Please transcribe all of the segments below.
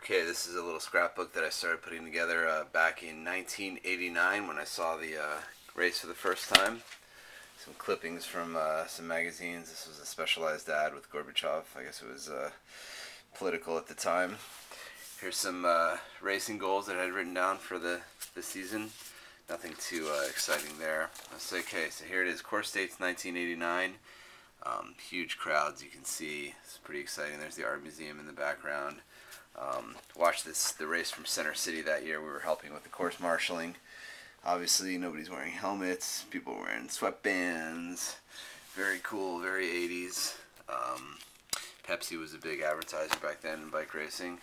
Okay, this is a little scrapbook that I started putting together back in 1989 when I saw the race for the first time. Some clippings from some magazines. This was a specialized ad with Gorbachev. I guess it was political at the time. Here's some racing goals that I had written down for the season. Nothing too exciting there. Okay, so here it is. Course dates 1989. Huge crowds, you can see. It's pretty exciting. There's the Art Museum in the background. Watched the race from Center City that year. We were helping with the course marshaling. Obviously, nobody's wearing helmets. People were wearing sweatbands. Very cool, very 80s. Pepsi was a big advertiser back then in bike racing.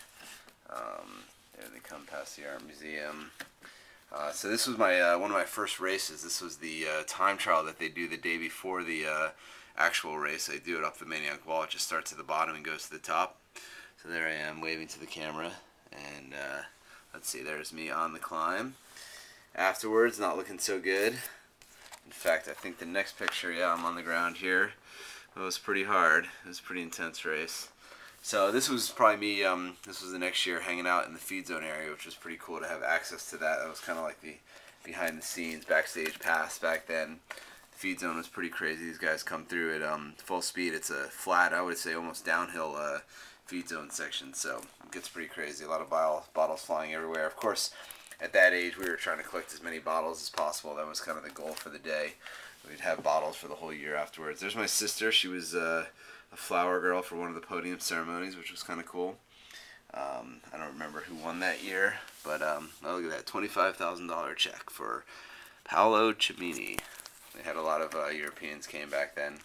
There they come past the Art Museum. So this was my one of my first races. This was the time trial that they do the day before the actual race. They do it up the Maniac Wall. It just starts at the bottom and goes to the top. So there I am waving to the camera, and let's see, there's me on the climb. Afterwards, not looking so good. In fact, I think the next picture, yeah, I'm on the ground here. It was pretty hard. It was a pretty intense race. So this was probably me, this was the next year hanging out in the feed zone area, which was pretty cool to have access to that. That was kind of like the behind the scenes, backstage pass back then. The feed zone was pretty crazy. These guys come through at full speed. It's a flat, I would say almost downhill feed zone section, so it gets pretty crazy. A lot of bottles flying everywhere. Of course, at that age, we were trying to collect as many bottles as possible. That was kind of the goal for the day. We'd have bottles for the whole year afterwards. There's my sister. She was a flower girl for one of the podium ceremonies, which was kind of cool. I don't remember who won that year, but oh, look at that, $25,000 check for Paolo Cimini. They had a lot of Europeans came back then.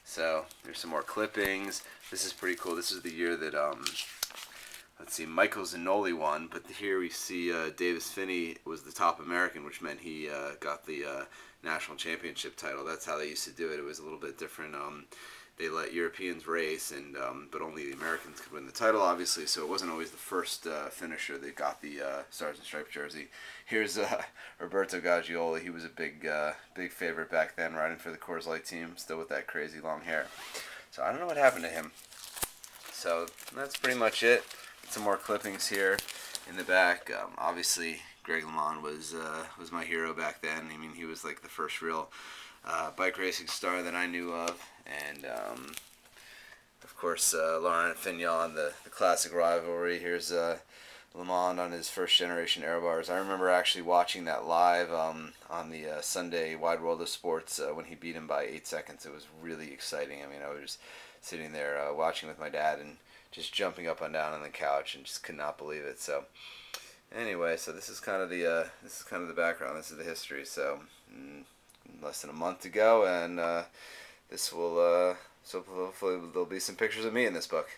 So there's some more clippings. This is pretty cool. This is the year that let's see, Michael Zanoli won, but here we see Davis Finney was the top American, which meant he got the national championship title. That's how they used to do it. It was a little bit different. They let Europeans race, and but only the Americans could win the title, obviously, so it wasn't always the first finisher that got the Stars and Stripes jersey. Here's Roberto Gaggioli. He was a big favorite back then, riding for the Coors Light team, still with that crazy long hair. So I don't know what happened to him. So that's pretty much it. Some more clippings here in the back. Obviously, Greg LeMond was my hero back then. I mean, he was like the first real bike racing star that I knew of, and of course Laurent Fignon, the classic rivalry. Here's LeMond on his first generation aero bars. I remember actually watching that live on the Sunday Wide World of Sports when he beat him by 8 seconds. It was really exciting. I mean, I was just sitting there watching with my dad and just jumping up and down on the couch and just could not believe it. So anyway, so this is kind of the background. This is the history. So less than a month to go, and this will so hopefully there'll be some pictures of me in this book.